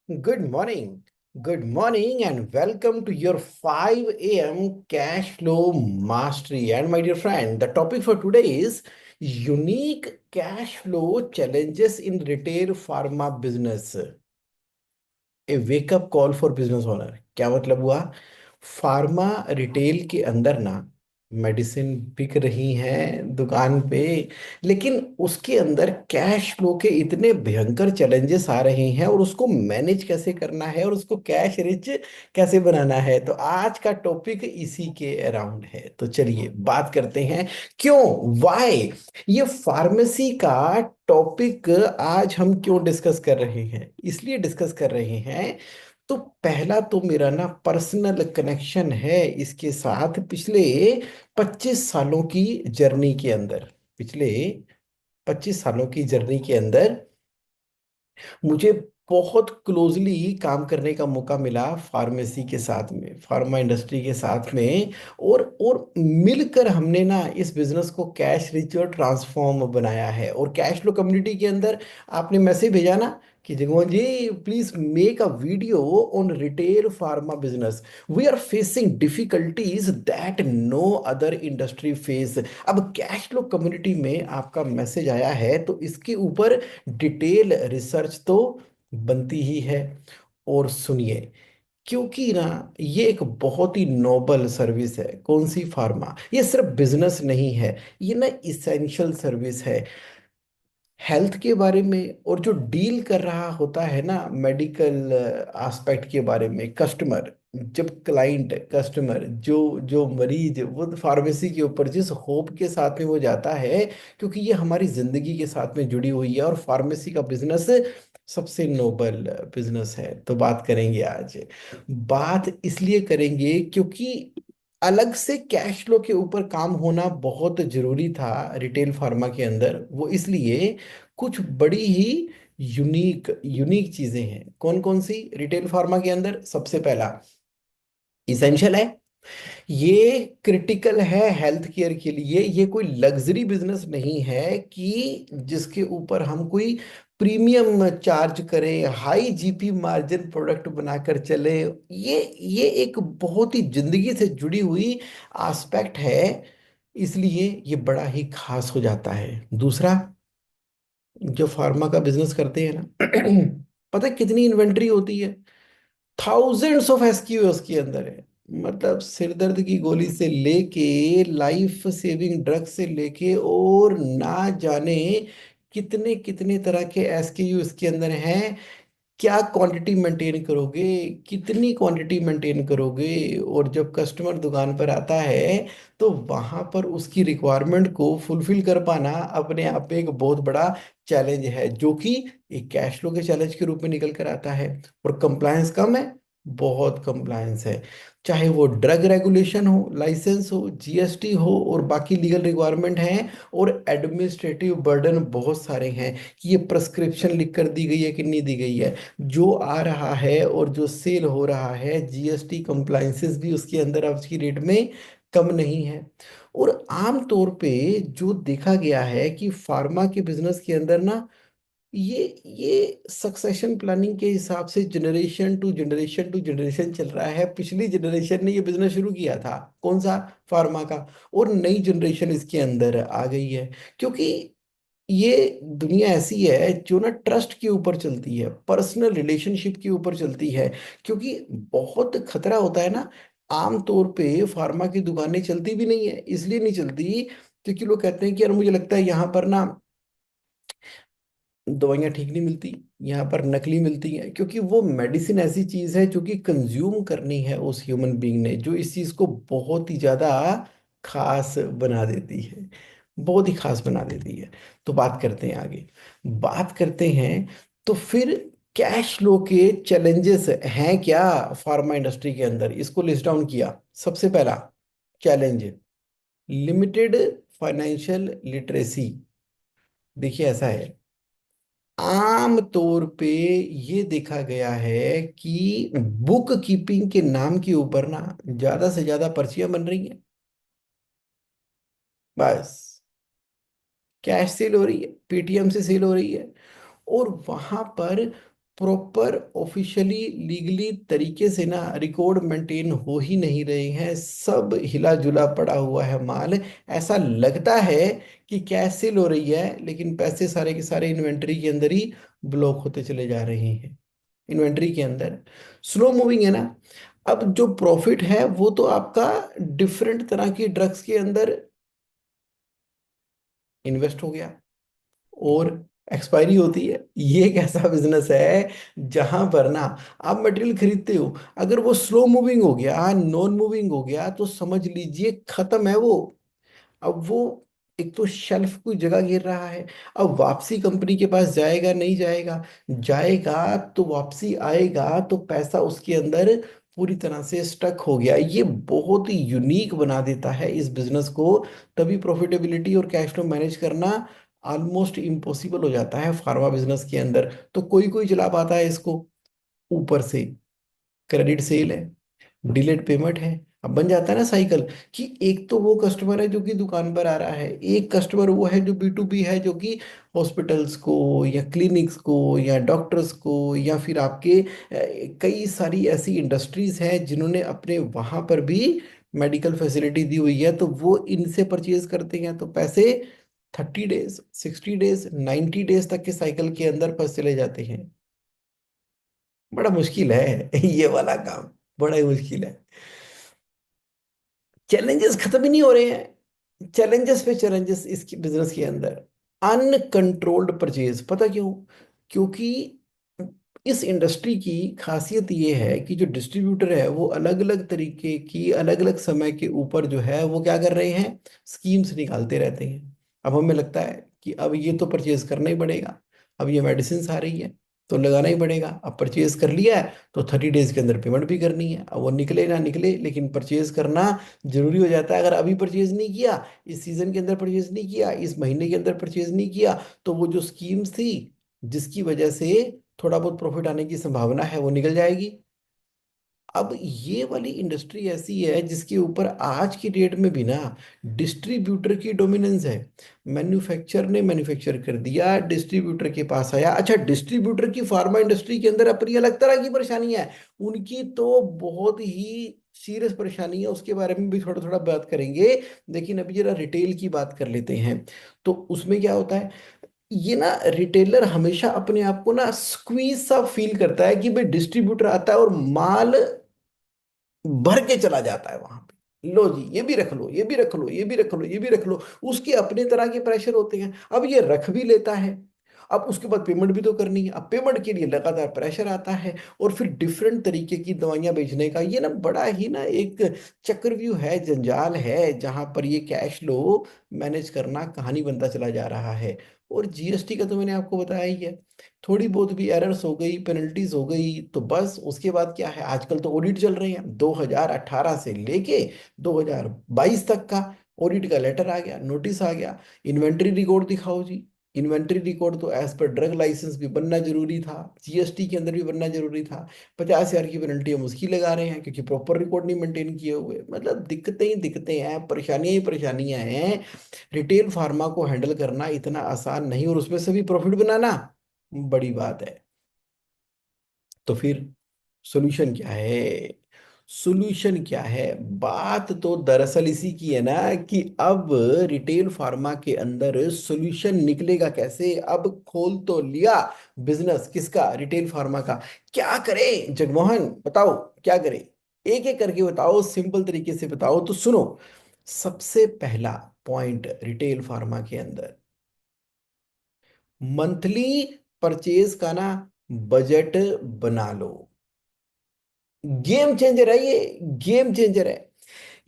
Good morning, and welcome to your 5 a.m. cash flow mastery. And my dear friend, the topic for today is unique cash flow challenges in retail pharma business. A wake up call for business owner. क्या मतलब हुआ? Pharma retail के अंदर ना medicine बिक रही हैं दुकान पे, लेकिन उसके अंदर कैश फ्लो के इतने भयंकर चैलेंजेस आ रहे हैं, और उसको मैनेज कैसे करना है और उसको कैश रिच कैसे बनाना है। तो आज का टॉपिक इसी के अराउंड है। तो चलिए बात करते हैं। क्यों, वाई ये फार्मेसी का टॉपिक आज हम क्यों डिस्कस कर रहे हैं? इसलिए डिस्कस कर रहे हैं, तो पहला तो मेरा ना पर्सनल कनेक्शन है इसके साथ। पिछले 25 सालों की जर्नी के अंदर, पिछले 25 सालों की जर्नी के अंदर मुझे बहुत क्लोजली काम करने का मौका मिला फार्मेसी के साथ में, फार्मा इंडस्ट्री के साथ में। और मिलकर हमने ना इस बिजनेस को कैश रिच और ट्रांसफॉर्म बनाया है। और कैश फ्लो कम्युनिटी के अंदर आपने मैसेज भेजा ना कि Jagmohan ji, please make a video on retail pharma business, we are facing difficulties that no other industry face. अब कैश फ्लो कम्युनिटी में आपका मैसेज आया है, तो इसके ऊपर डिटेल रिसर्च तो बनती ही है। और सुनिए, क्योंकि ना ये एक बहुत ही नोबल सर्विस है। कौन सी? फार्मा। ये सिर्फ बिजनेस नहीं है, ये ना इसेंशियल सर्विस है हेल्थ के बारे में। और जो डील कर रहा होता है ना मेडिकल एस्पेक्ट के बारे में, कस्टमर, जब क्लाइंट कस्टमर जो जो मरीज वो फार्मेसी के ऊपर जिस होप के साथ में वो जाता है, क्योंकि ये हमारी जिंदगी के साथ में जुड़ी हुई है। और फार्मेसी का बिजनेस सबसे नोबल बिजनेस है। तो बात करेंगे आज। बात इसलिए करेंगे क्योंकि अलग से कैश फ्लो के ऊपर काम होना बहुत जरूरी था रिटेल फार्मा के अंदर। वो इसलिए कुछ बड़ी ही यूनिक यूनिक चीजें हैं। कौन कौन सी? रिटेल फार्मा के अंदर सबसे पहला, इसेंशियल है, ये क्रिटिकल है हेल्थ केयर के लिए। ये कोई लग्जरी बिजनेस नहीं है कि जिसके ऊपर हम कोई प्रीमियम चार्ज करें, हाई जीपी मार्जिन प्रोडक्ट बनाकर चले। ये एक बहुत ही जिंदगी से जुड़ी हुई एस्पेक्ट है, इसलिए ये बड़ा ही खास हो जाता है। दूसरा, जो फार्मा का बिजनेस करते हैं ना पता है कितनी इन्वेंट्री होती है? थाउजेंड्स ऑफ एसक्यू उसके अंदर है। मतलब सिरदर्द की गोली से लेके लाइफ सेविंग ड्रग से लेके और ना जाने कितने कितने तरह के एसक्यू इसके अंदर हैं। क्या क्वांटिटी मेंटेन करोगे? कितनी क्वांटिटी मेंटेन करोगे? और जब कस्टमर दुकान पर आता है, तो वहां पर उसकी रिक्वायरमेंट को फुलफिल कर पाना अपने आप में एक बहुत बड़ा चैलेंज है, जो कि एक कैश फ्लो के चैलेंज के रूप में निकल कर आता है। और कंप्लायंस कम है, बहुत कंप्लायंस है। चाहे वो ड्रग रेगुलेशन हो, लाइसेंस हो, जीएसटी हो, और बाकी लीगल रिक्वायरमेंट हैं। और एडमिनिस्ट्रेटिव बर्डन बहुत सारे हैं कि ये प्रेस्क्रिप्शन लिख कर दी गई है कि नहीं दी गई है, जो आ रहा है और जो सेल हो रहा है, जीएसटी कंप्लाइंसेस भी उसके अंदर आज की डेट में कम नहीं है। और आम तौर पे जो देखा गया है कि फार्मा के बिजनेस के अंदर ना ये सक्सेशन प्लानिंग के हिसाब से generation to generation to generation चल रहा है। पिछली जनरेशन ने ये बिजनेस शुरू किया था, कौन सा? फार्मा का। और नई जनरेशन इसके अंदर आ गई है, क्योंकि ये दुनिया ऐसी है जो ना ट्रस्ट के ऊपर चलती है, पर्सनल रिलेशनशिप के ऊपर चलती है। क्योंकि बहुत खतरा होता है ना। आम तौर पे फार्मा की दुकानें चलती भी नहीं है, इसलिए नहीं चलती क्योंकि लोग कहते हैं कि यार मुझे लगता है यहाँ पर ना दवाइयाँ ठीक नहीं मिलती, यहाँ पर नकली मिलती हैं। क्योंकि वो मेडिसिन ऐसी चीज़ है जो कि कंज्यूम करनी है उस ह्यूमन बीइंग ने, जो इस चीज़ को बहुत ही ज़्यादा खास बना देती है, बहुत ही खास बना देती है। तो बात करते हैं आगे, बात करते हैं। तो फिर कैश फ्लो के चैलेंजेस हैं क्या फार्मा इंडस्ट्री के अंदर? इसको लिस्ट डाउन किया। सबसे पहला चैलेंज, लिमिटेड फाइनेंशियल लिटरेसी। देखिए ऐसा है, आम तौर पे ये देखा गया है कि बुक कीपिंग के नाम के ऊपर ना ज्यादा से ज्यादा पर्चियां बन रही हैं। बस कैश सेल हो रही है, पेटीएम से सेल हो रही है। और वहां पर प्रॉपर ऑफिशियली लीगली तरीके से ना रिकॉर्ड मेंटेन हो ही नहीं रहे हैं, सब हिला जुला पड़ा हुआ है माल। ऐसा लगता है कि कैश सेल हो रही है, लेकिन पैसे सारे के सारे इन्वेंटरी के अंदर ही ब्लॉक होते चले जा रहे हैं। इन्वेंटरी के अंदर स्लो मूविंग है ना। अब जो प्रॉफिट है वो तो आपका डिफरेंट तरह की ड्रग्स के अंदर इन्वेस्ट हो गया और एक्सपायरी होती है। ये एक ऐसा बिजनेस है जहां पर ना आप मटेरियल खरीदते हो, अगर वो स्लो मूविंग हो गया, नॉन मूविंग हो गया, तो समझ लीजिए खत्म है वो। अब वो एक तो शेल्फ को जगह घेर रहा है। अब वापसी कंपनी के पास जाएगा नहीं जाएगा? जाएगा तो वापसी आएगा तो पैसा उसके अंदर पूरी तरह से स्टक हो गया। ये बहुत ही यूनिक बना देता है इस बिजनेस को। तभी प्रॉफिटेबिलिटी और कैश फ्लो मैनेज करना ऑलमोस्ट इम्पॉसिबल हो जाता है फार्मा बिजनेस के अंदर। तो कोई कोई चला पाता है इसको। ऊपर से क्रेडिट सेल है, डिलेड पेमेंट है। अब बन जाता है ना साइकिल कि एक तो वो कस्टमर है जो कि दुकान पर आ रहा है, एक कस्टमर वो है जो B2B है, जो कि हॉस्पिटल्स को या क्लिनिक्स को या डॉक्टर्स को या फिर आपके कई सारी ऐसी इंडस्ट्रीज हैं जिन्होंने अपने वहां पर भी मेडिकल फैसिलिटी दी हुई है, तो वो इनसे परचेज करते हैं। तो पैसे 30 डेज, 60 डेज, 90 डेज तक के साइकिल के अंदर फंस चले जाते हैं। बड़ा मुश्किल है ये वाला काम, बड़ा ही मुश्किल है। चैलेंजेस खत्म ही नहीं हो रहे हैं, चैलेंजेस पे चैलेंजेस इसकी बिजनेस के अंदर। अनकंट्रोल्ड परचेज, पता क्यों? क्योंकि इस इंडस्ट्री की खासियत ये है कि जो डिस्ट्रीब्यूटर है वो अलग अलग तरीके की अलग अलग समय के ऊपर जो है वो क्या कर रहे हैं, स्कीम्स निकालते रहते हैं। अब हमें लगता है कि अब ये तो परचेज करना ही पड़ेगा, अब ये मेडिसिन आ रही है तो लगाना ही पड़ेगा। अब परचेज कर लिया है तो 30 डेज के अंदर पेमेंट भी करनी है। अब वो निकले ना निकले, लेकिन परचेज करना जरूरी हो जाता है। अगर अभी परचेज नहीं किया, इस सीजन के अंदर परचेज नहीं किया, इस महीने के अंदर परचेज नहीं किया, तो वो जो स्कीम्स थी जिसकी वजह से थोड़ा बहुत प्रॉफिट आने की संभावना है वो निकल जाएगी। अब ये वाली इंडस्ट्री ऐसी है जिसके ऊपर आज की डेट में भी ना डिस्ट्रीब्यूटर की डोमिनेंस है। मैन्युफैक्चर ने मैन्युफैक्चर कर दिया, डिस्ट्रीब्यूटर के पास आया। अच्छा, डिस्ट्रीब्यूटर की फार्मा इंडस्ट्री के अंदर अपनी अलग तरह की परेशानियां है, उनकी तो बहुत ही सीरियस परेशानी है, उसके बारे में भी थोड़ा थोड़ा बात करेंगे। लेकिन अभी जरा रिटेल की बात कर लेते हैं। तो उसमें क्या होता है, ये ना रिटेलर हमेशा अपने आप को ना स्क्वीज सा फील करता है कि भाई डिस्ट्रीब्यूटर आता है और माल भर के चला जाता है वहां पे। लो जी, ये भी रख लो, ये भी रख लो, ये भी रख लो, ये भी रख लो। उसके अपने तरह के प्रेशर होते हैं। अब ये रख भी लेता है, अब उसके बाद पेमेंट भी तो करनी है। अब पेमेंट के लिए लगातार प्रेशर आता है, और फिर डिफरेंट तरीके की दवाइयां बेचने का ये ना बड़ा ही ना एक चक्रव्यूह है, जंजाल है, जहां पर ये कैश लो मैनेज करना कहानी बनता चला जा रहा है। और जीएसटी का तो मैंने आपको बताया ही है। थोड़ी बहुत भी एरर्स हो गई, पेनल्टीज हो गई, तो बस उसके बाद क्या है, आजकल तो ऑडिट चल रहे हैं 2018 से लेके 2022 तक का। ऑडिट का लेटर आ गया, नोटिस आ गया, इन्वेंट्री रिकॉर्ड दिखाओ जी। इन्वेंट्री रिकॉर्ड तो एज पर ड्रग लाइसेंस भी बनना जरूरी था, जीएसटी के अंदर भी बनना जरूरी था। 50,000 की पेनल्टी हम उसकी लगा रहे हैं क्योंकि प्रॉपर रिकॉर्ड नहीं मेंटेन किए हुए। मतलब दिक्कतें ही दिक्कतें हैं, परेशानियां ही परेशानियां हैं। रिटेल फार्मा को हैंडल करना इतना आसान नहीं, और उसमें से भी प्रॉफिट बनाना बड़ी बात है। तो फिर सॉल्यूशन क्या है? सॉल्यूशन क्या है? बात तो दरअसल इसी की है ना कि अब रिटेल फार्मा के अंदर सॉल्यूशन निकलेगा कैसे। अब खोल तो लिया बिजनेस किसका, रिटेल फार्मा का। क्या करे जगमोहन, बताओ क्या करे? एक एक करके बताओ, सिंपल तरीके से बताओ तो सुनो। सबसे पहला पॉइंट रिटेल फार्मा के अंदर, मंथली परचेज का ना बजट बना लो। गेम चेंजर है ये, गेम चेंजर है।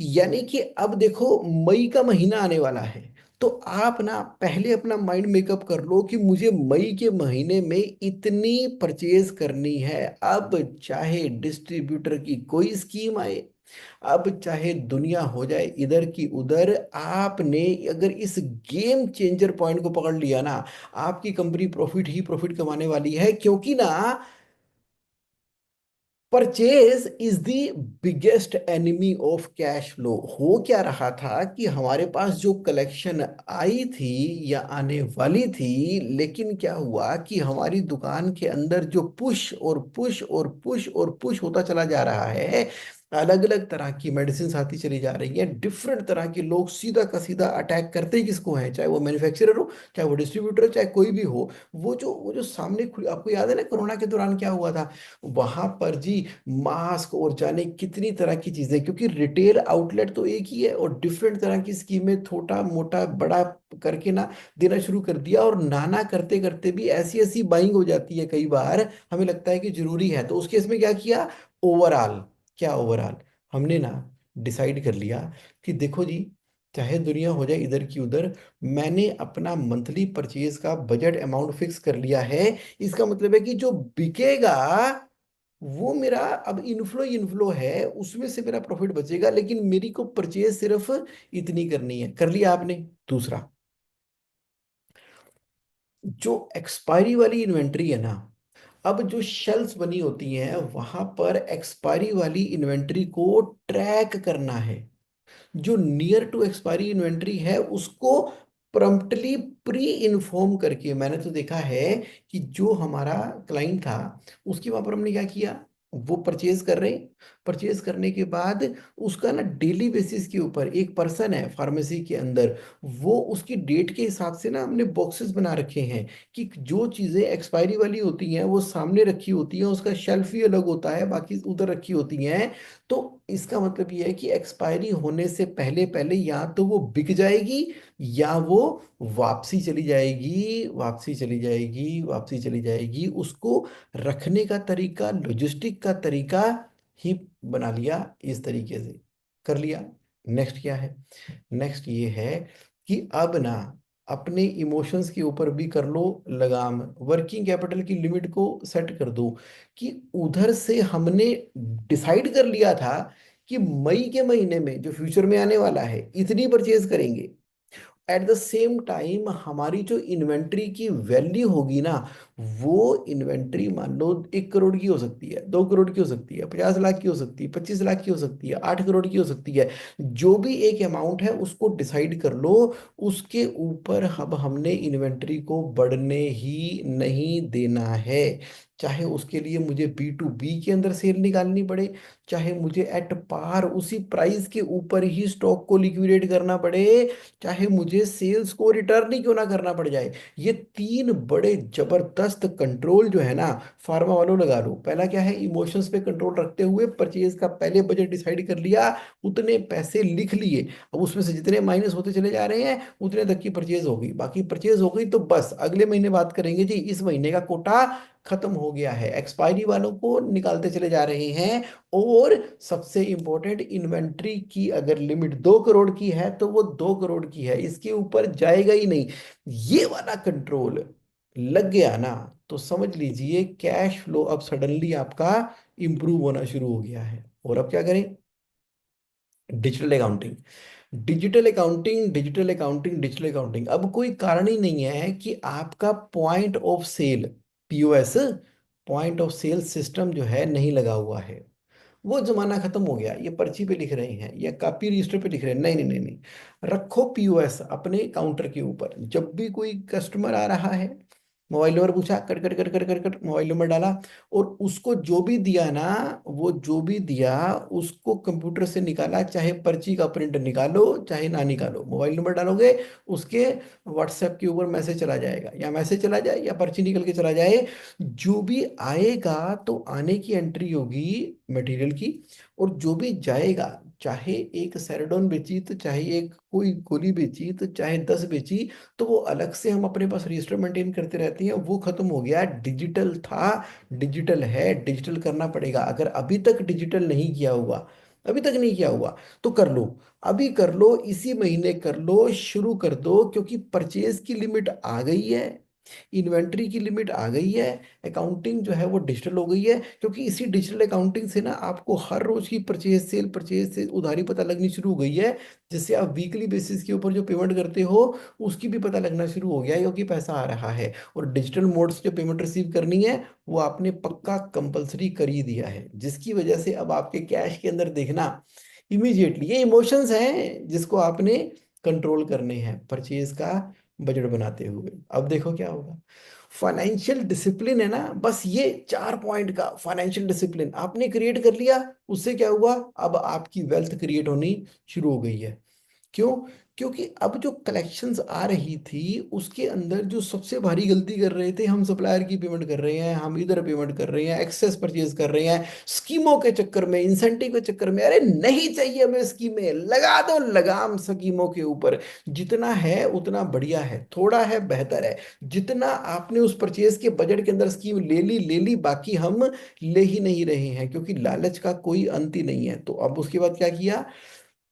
यानी कि अब देखो मई का महीना आने वाला है, तो आप ना पहले अपना माइंड मेकअप कर लो कि मुझे मई के महीने में इतनी परचेज करनी है। अब चाहे डिस्ट्रीब्यूटर की कोई स्कीम आए, अब चाहे दुनिया हो जाए इधर की उधर, आपने अगर इस गेम चेंजर पॉइंट को पकड़ लिया ना, आपकी कंपनी प्रॉफिट ही प्रॉफिट कमाने वाली है। क्योंकि ना purchase is the biggest enemy of cash flow. हो क्या रहा था कि हमारे पास जो कलेक्शन आई थी या आने वाली थी, लेकिन क्या हुआ कि हमारी दुकान के अंदर जो पुश और पुश और पुश और पुश होता चला जा रहा है, अलग अलग तरह की मेडिसिन आती चली जा रही है, डिफरेंट तरह के लोग सीधा का सीधा अटैक करते ही किसको है, चाहे वो मैन्युफैक्चरर हो, चाहे वो डिस्ट्रीब्यूटर हो, चाहे कोई भी हो। वो जो सामने आपको याद है ना कोरोना के दौरान क्या हुआ था वहां पर जी, मास्क और जाने कितनी तरह की चीजें, क्योंकि रिटेल आउटलेट तो एक ही है और डिफरेंट तरह की स्कीमें छोटा मोटा बड़ा करके ना देना शुरू कर दिया, और नाना करते करते भी ऐसी ऐसी बाइंग हो जाती है कई बार हमें लगता है कि जरूरी है। तो उस केस में क्या किया, ओवरऑल, क्या ओवरऑल, हमने ना डिसाइड कर लिया कि देखो जी, चाहे दुनिया हो जाए इधर की उधर, मैंने अपना मंथली परचेज का बजट अमाउंट फिक्स कर लिया है। इसका मतलब है कि जो बिकेगा वो मेरा अब इनफ्लो इनफ्लो है, उसमें से मेरा प्रॉफिट बचेगा, लेकिन मेरी को परचेज सिर्फ इतनी करनी है। कर लिया आपने। दूसरा, जो एक्सपायरी वाली इन्वेंट्री है ना, अब जो शेल्फ्स बनी होती हैं वहां पर एक्सपायरी वाली इन्वेंट्री को ट्रैक करना है। जो नियर टू एक्सपायरी इन्वेंट्री है उसको प्रॉम्प्टली प्री इन्फॉर्म करके, मैंने तो देखा है कि जो हमारा क्लाइंट था उसके वहां पर हमने क्या किया, वो परचेज कर रहे हैं, परचेज करने के बाद उसका ना डेली बेसिस के ऊपर एक पर्सन है फार्मेसी के अंदर, वो उसकी डेट के हिसाब से ना हमने बॉक्सेस बना रखे हैं कि जो चीजें एक्सपायरी वाली होती हैं वो सामने रखी होती हैं, उसका शेल्फ ही अलग होता है, बाकी उधर रखी होती हैं। तो इसका मतलब ये है कि एक्सपायरी होने से पहले पहले या तो वो बिक जाएगी या वो वापसी चली जाएगी, वापसी चली जाएगी, वापसी चली जाएगी। उसको रखने का तरीका, लॉजिस्टिक का तरीका ही बना लिया इस तरीके से। कर लिया। नेक्स्ट क्या है, नेक्स्ट ये है कि अब ना अपने इमोशंस के ऊपर भी कर लो लगाम, वर्किंग कैपिटल की लिमिट को सेट कर दो कि उधर से हमने डिसाइड कर लिया था कि मई के महीने में जो फ्यूचर में आने वाला है इतनी परचेज करेंगे। एट द सेम टाइम हमारी जो इन्वेंट्री की वैल्यू होगी ना, वो इन्वेंट्री मान लो 1 करोड़ की हो सकती है, 2 करोड़ की हो सकती है, 50 लाख की हो सकती है, 25 लाख की हो सकती है, 8 करोड़ की हो सकती है। जो भी एक अमाउंट है उसको डिसाइड कर लो। उसके ऊपर अब हमने इन्वेंट्री को बढ़ने ही नहीं देना है। चाहे उसके लिए मुझे B2B के अंदर सेल निकालनी पड़े, चाहे मुझे एट पार उसी प्राइस के ऊपर ही स्टॉक को लिक्विडेट करना पड़े, चाहे मुझे सेल्स को रिटर्न ही क्यों ना करना पड़ जाए। ये तीन बड़े जबरदस्त कंट्रोल जो है ना, फार्मा वालों लगा लो। पहला क्या है, इमोशंस पे कंट्रोल रखते हुए परचेज का पहले बजट डिसाइड कर लिया, उतने पैसे लिख लिए, अब उसमें से जितने माइनस होते चले जा रहे हैं उतने तक की परचेज हो गई। बाकी परचेज हो गई तो बस अगले महीने बात करेंगे जी, इस महीने का कोटा खत्म हो गया है, एक्सपायरी वालों को निकालते चले जा रहे हैं। और सबसे इंपॉर्टेंट, इन्वेंट्री की अगर लिमिट 2 करोड़ की है तो वो 2 करोड़ की है, इसके ऊपर जाएगा ही नहीं। ये वाला कंट्रोल लग गया ना, तो समझ लीजिए कैश फ्लो अब सडनली आपका इंप्रूव होना शुरू हो गया है। और अब क्या करें, digital accounting, digital accounting, digital accounting, digital accounting. अब कोई कारण ही नहीं है कि आपका point of sale, POS, point of sale system जो है नहीं लगा हुआ है। वो जमाना खत्म हो गया, ये पर्ची पे लिख रहे हैं या कॉपी रजिस्टर पे लिख रहे हैं, नहीं नहीं नहीं नहीं। रखो POS अपने काउंटर के ऊपर, जब भी कोई कस्टमर आ रहा है, मोबाइल नंबर पूछा, cut cut cut cut cut cut mobile number डाला, और उसको जो भी दिया ना, वो जो भी दिया उसको कंप्यूटर से निकाला, चाहे पर्ची का प्रिंट निकालो चाहे ना निकालो, मोबाइल नंबर डालोगे, उसके व्हाट्सएप के ऊपर मैसेज चला जाएगा, या मैसेज चला जाए या पर्ची निकल के चला जाए। जो भी आएगा तो आने की एंट्री होगी मटेरियल की, और जो भी जाएगा, चाहे एक सेरेडोन बेची तो चाहे एक कोई गोली बेची तो चाहे 10 बेची, तो वो अलग से हम अपने पास रजिस्टर मेंटेन करते रहते हैं, वो खत्म हो गया। डिजिटल था, डिजिटल है, डिजिटल करना पड़ेगा। अगर अभी तक डिजिटल नहीं किया हुआ, अभी तक नहीं किया हुआ, तो कर लो, अभी कर लो, इसी महीने कर लो, शुरू कर दो, क्योंकि परचेज की लिमिट आ गई है। इन्वेंट्री की लिमिट आ गई है। अकाउंटिंग जो है वो डिजिटल हो गई है, क्योंकि इसी डिजिटल अकाउंटिंग से ना आपको हर रोज की परचेज से उधारी पता लगनी शुरू हो गई है, जिससे आप वीकली बेसिस के ऊपर जो पेमेंट करते हो उसकी भी पता लगना शुरू हो गया है, क्योंकि पैसा आ रहा है। और डिजिटल मोड से जो पेमेंट रिसीव करनी है वो आपने पक्का कंपलसरी कर ही दिया है, जिसकी वजह से अब आपके कैश के अंदर देखना इमीडिएटली, ये इमोशंस हैं जिसको आपने कंट्रोल करने हैं परचेज का बजट बनाते हुए। अब देखो क्या होगा। फाइनेंशियल डिसिप्लिन है ना, बस ये 4 पॉइंट का फाइनेंशियल डिसिप्लिन आपने क्रिएट कर लिया, उससे क्या हुआ, अब आपकी वेल्थ क्रिएट होनी शुरू हो गई है। क्यों? क्योंकि अब जो कलेक्शंस आ रही थी उसके अंदर जो सबसे भारी गलती कर रहे थे, हम सप्लायर की पेमेंट कर रहे हैं, हम इधर पेमेंट कर रहे हैं, एक्सेस परचेज कर रहे हैं, स्कीमों के चक्कर में, इंसेंटिव के चक्कर में। अरे नहीं चाहिए हमें स्कीमें, लगा दो लगाम स्कीमों के ऊपर। जितना है उतना बढ़िया है, थोड़ा है बेहतर है। जितना आपने उस परचेज के बजट के अंदर स्कीम ले ली, बाकी हम ले ही नहीं रहे हैं, क्योंकि लालच का कोई अंत ही नहीं है। तो अब उसके बाद क्या किया,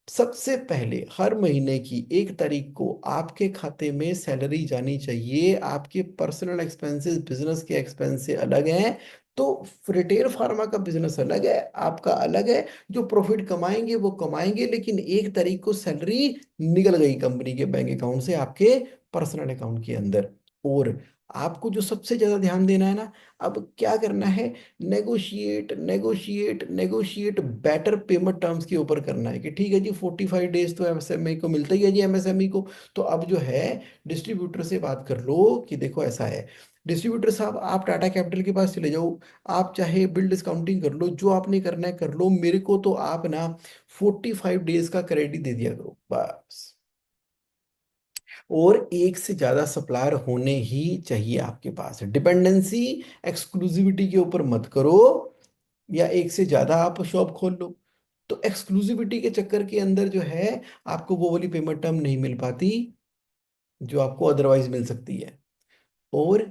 सबसे पहले हर महीने की 1 तारीख को आपके खाते में सैलरी जानी चाहिए। आपके पर्सनल एक्सपेंसेस बिजनेस के एक्सपेंस से अलग हैं। तो रिटेल फार्मा का बिजनेस अलग है, आपका अलग है। जो प्रॉफिट कमाएंगे वो कमाएंगे, लेकिन 1 तारीख को सैलरी निकल गई कंपनी के बैंक अकाउंट से आपके पर्सनल अकाउंट के अंदर। और आपको जो सबसे ज्यादा ध्यान देना है ना, अब क्या करना है, negotiate negotiate negotiate better payment terms के ऊपर करना है। कि ठीक है जी, 45 डेज तो एमएसएमई को मिलता ही है जी, एमएसएमई को। तो अब जो है डिस्ट्रीब्यूटर से बात कर लो कि देखो ऐसा है, डिस्ट्रीब्यूटर साहब आप टाटा कैपिटल के पास चले जाओ, आप चाहे बिल डिस्काउंटिंग कर लो, जो आपने करना है कर लो, मेरे को तो आप ना 45 डेज का क्रेडिट दे दिया करो बस। और एक से ज्यादा सप्लायर होने ही चाहिए आपके पास, डिपेंडेंसी एक्सक्लूसिविटी के ऊपर मत करो, या एक से ज्यादा आप शॉप खोल लो। तो एक्सक्लूसिविटी के चक्कर के अंदर जो है आपको वो वाली पेमेंट टर्म नहीं मिल पाती जो आपको अदरवाइज मिल सकती है। और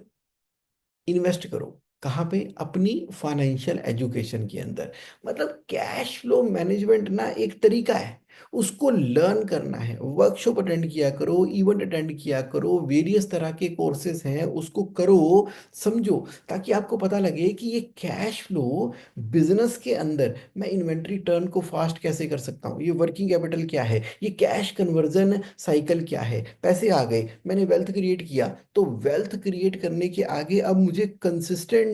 इन्वेस्ट करो कहाँ पे, अपनी फाइनेंशियल एजुकेशन के अंदर। मतलब कैश फ्लो मैनेजमेंट ना एक तरीका है, उसको लर्न करना है। वर्कशॉप अटेंड किया करो, इवेंट अटेंड किया करो, वेरियस तरह के कोर्सेज हैं उसको करो, समझो, ताकि आपको पता लगे कि ये कैश फ्लो बिजनेस के अंदर मैं इन्वेंट्री टर्न को फास्ट कैसे कर सकता हूँ, ये वर्किंग कैपिटल क्या है, ये कैश कन्वर्जन साइकिल क्या है। पैसे आ गए, मैंने वेल्थ क्रिएट किया, तो वेल्थ क्रिएट करने के आगे अब मुझे कंसिस्टेंट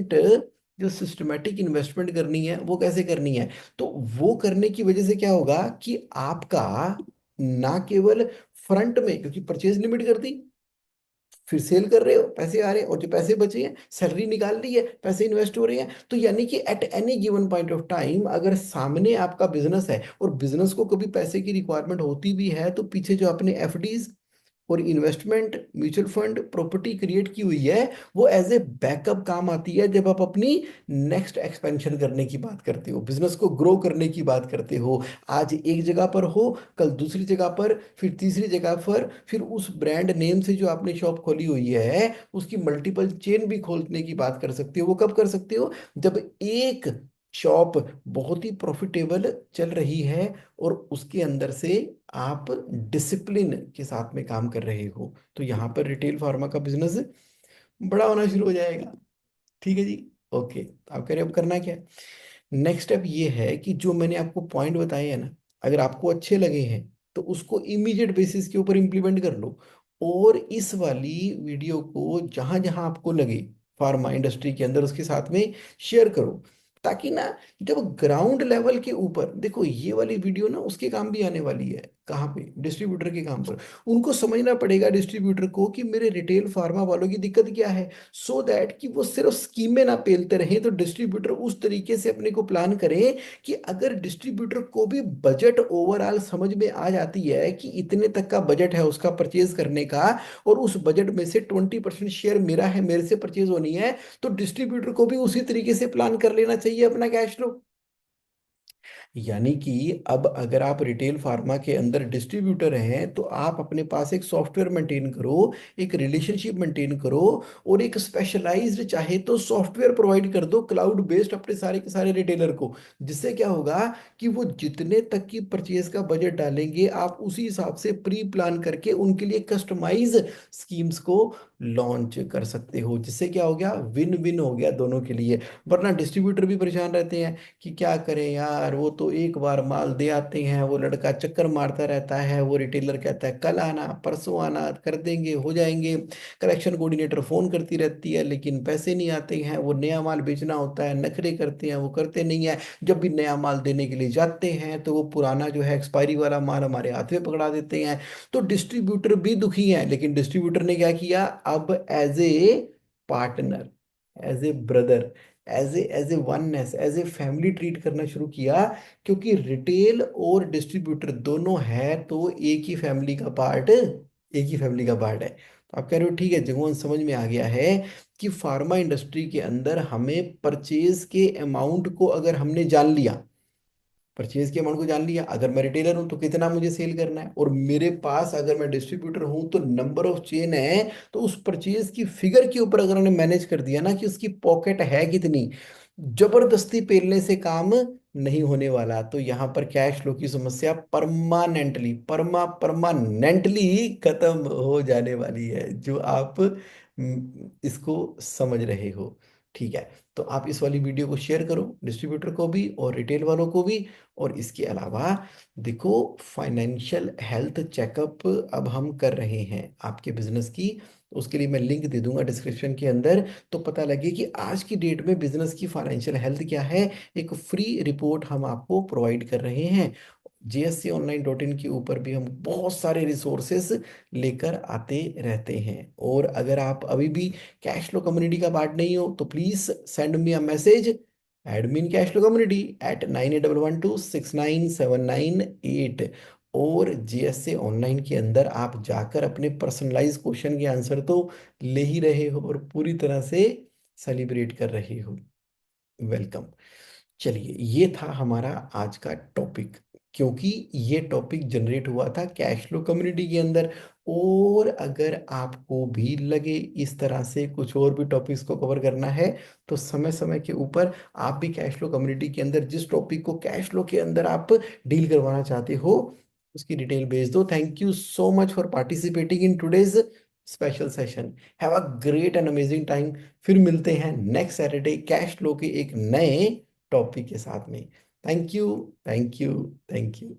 जो सिस्टमेटिक इन्वेस्टमेंट करनी है वो कैसे करनी है। तो वो करने की वजह से क्या होगा कि आपका ना केवल फ्रंट में, क्योंकि परचेज लिमिट कर दी, फिर सेल कर रहे हो, पैसे आ रहे हैं, और जो पैसे बचे हैं सैलरी निकाल ली है, पैसे इन्वेस्ट हो रहे हैं। तो यानी कि at any given point of time अगर सामने आपका बिजनेस है, और बिजनेस को कभी पैसे की रिक्वायरमेंट होती भी है, तो पीछे जो आपने एफडीज और investment mutual fund property create की हुई है, वो एज ए बैकअप काम आती है जब आप अपनी नेक्स्ट एक्सपेंशन करने की बात करते हो, बिजनेस को ग्रो करने की बात करते हो। आज एक जगह पर हो, कल दूसरी जगह पर, फिर तीसरी जगह पर, फिर उस ब्रांड नेम से जो आपने शॉप खोली हुई है उसकी मल्टीपल चेन भी खोलने की बात कर सकते हो। वो कब कर सकते हो, जब एक शॉप बहुत ही प्रॉफिटेबल चल रही है और उसके अंदर से आप डिसिप्लिन के साथ में काम कर रहे हो। तो यहाँ पर रिटेल फार्मा का बिजनेस बड़ा होना शुरू हो जाएगा। ठीक है जी। ओके, आप कह रहे हो अब करना क्या है। नेक्स्ट स्टेप ये है कि जो मैंने आपको पॉइंट बताए हैं ना, अगर आपको अच्छे लगे हैं तो उसको इमीडिएट बेसिस के ऊपर इम्प्लीमेंट कर लो। और इस वाली वीडियो को जहां जहां आपको लगे फार्मा इंडस्ट्री के अंदर उसके साथ में शेयर करो, ताकि ना जब ग्राउंड लेवल के ऊपर देखो, ये वाली वीडियो ना उसके काम भी आने वाली है, कहाँ पे, डिस्ट्रीब्यूटर के काम पर। उनको समझना पड़ेगा डिस्ट्रीब्यूटर को कि मेरे रिटेल फार्मा वालों की दिक्कत क्या है, सो दैट कि वो सिर्फ स्कीमें ना पेलते रहें। तो डिस्ट्रीब्यूटर उस तरीके से अपने को प्लान करें कि अगर डिस्ट्रीब्यूटर को भी बजट ओवरऑल समझ में आ जाती है कि इतने तक का बजट है उसका परचेज करने का, और उस बजट में से 20% शेयर मेरा है, मेरे से परचेज होनी है, तो डिस्ट्रीब्यूटर को भी उसी तरीके से प्लान कर लेना चाहिए अपना कैश फ्लो। यानी कि अब अगर आप रिटेल फार्मा के अंदर डिस्ट्रीब्यूटर हैं तो आप अपने पास एक सॉफ्टवेयर मेंटेन करो, एक रिलेशनशिप मेंटेन करो, और एक स्पेशलाइज्ड चाहे तो सॉफ्टवेयर प्रोवाइड कर दो क्लाउड बेस्ड अपने सारे के सारे रिटेलर को। जिससे क्या होगा कि वो जितने तक की परचेज का बजट डालेंगे आप उसी हिसाब से प्री प्लान करके उनके लिए कस्टमाइज स्कीम्स को लॉन्च कर सकते हो, जिससे क्या हो गया, विन विन हो गया दोनों के लिए। वरना डिस्ट्रीब्यूटर भी परेशान रहते हैं कि क्या करें यार, वो तो एक बार माल दे आते हैं, वो लड़का चक्कर मारता रहता है, वो रिटेलर कहता है कल आना परसों आना कर देंगे हो जाएंगे, कलेक्शन कोऑर्डिनेटर फोन करती रहती है लेकिन पैसे नहीं आते हैं, वो नया माल बेचना होता है नखरे करते हैं वो करते नहीं है, जब भी नया माल देने के लिए जाते हैं तो वो पुराना जो है एक्सपायरी वाला माल हमारे हाथ में पकड़ा देते हैं। तो डिस्ट्रीब्यूटर भी दुखी है, लेकिन डिस्ट्रीब्यूटर ने क्या किया, अब as a partner, as a brother, as a oneness, as a family treat करना शुरू किया। क्योंकि रिटेल और डिस्ट्रीब्यूटर दोनों है तो एक ही फैमिली का पार्ट, एक ही फैमिली का पार्ट है। तो आप कह रहे हो ठीक है जगमोहन, समझ में आ गया है कि फार्मा इंडस्ट्री के अंदर हमें परचेज के अमाउंट को अगर हमने जान लिया, परचेज के अमाउंट को जान लिया, अगर मैं रिटेलर हूं तो कितना मुझे सेल करना है, और मेरे पास अगर मैं डिस्ट्रीब्यूटर हूं तो नंबर ऑफ चेन है, तो उस परचेज की फिगर के ऊपर अगर हमने मैनेज कर दिया ना कि उसकी पॉकेट है कितनी, जबरदस्ती पेलने से काम नहीं होने वाला। तो यहाँ पर कैश फ्लो की समस्या परमानेंटली परमानेंटली खत्म हो जाने वाली है, जो आप इसको समझ रहे हो। ठीक है, तो आप इस वाली वीडियो को शेयर करो डिस्ट्रीब्यूटर को भी और रिटेल वालों को भी। और इसके अलावा देखो, फाइनेंशियल हेल्थ चेकअप अब हम कर रहे हैं आपके बिजनेस की, तो उसके लिए मैं लिंक दे दूंगा डिस्क्रिप्शन के अंदर। तो पता लगे कि आज की डेट में बिजनेस की फाइनेंशियल हेल्थ क्या है, एक फ्री रिपोर्ट हम आपको प्रोवाइड कर रहे हैं। JSConline.in के ऊपर भी हम बहुत सारे रिसोर्सेस लेकर आते रहते हैं। और अगर आप अभी भी कैश फ्लो कम्युनिटी का पार्ट नहीं हो तो please send me a message, admin cash flow community @9811269798। और JSA ऑनलाइन के अंदर आप जाकर अपने पर्सनलाइज क्वेश्चन के आंसर तो ले ही रहे हो और पूरी तरह से सेलिब्रेट कर रहे हो। वेलकम। चलिए, ये था हमारा आज का टॉपिक, क्योंकि ये टॉपिक जनरेट हुआ था कैश फ्लो कम्युनिटी के अंदर। और अगर आपको भी लगे इस तरह से कुछ और भी टॉपिक्स को कवर करना है तो समय समय के ऊपर आप भी कैश फ्लो कम्युनिटी के अंदर जिस टॉपिक को कैश फ्लो के अंदर आप डील करवाना चाहते हो उसकी डिटेल भेज दो। Thank you so much for participating in today's special session. Have a great and amazing time. फिर मिलते हैं नेक्स्ट सैटरडे कैश फ्लो के एक नए टॉपिक के साथ में। Thank you, thank you, thank you.